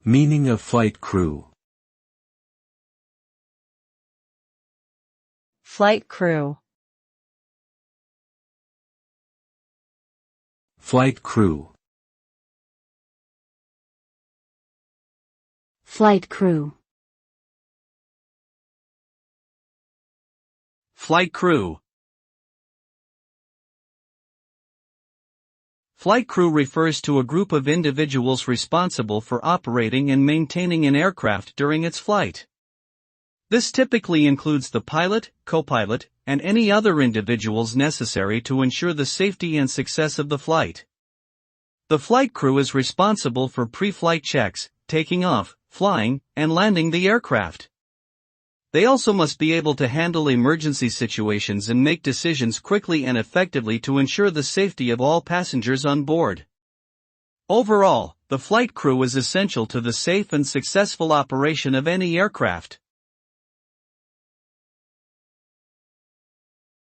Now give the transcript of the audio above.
Meaning of flight crew. Flight crew. Flight crew. Flight crew. Flight crew. Flight crew refers to a group of individuals responsible for operating and maintaining an aircraft during its flight. This typically includes the pilot, co-pilot, and any other individuals necessary to ensure the safety and success of the flight. The flight crew is responsible for pre-flight checks, taking off, flying, and landing the aircraft. They also must be able to handle emergency situations and make decisions quickly and effectively to ensure the safety of all passengers on board. Overall, the flight crew is essential to the safe and successful operation of any aircraft.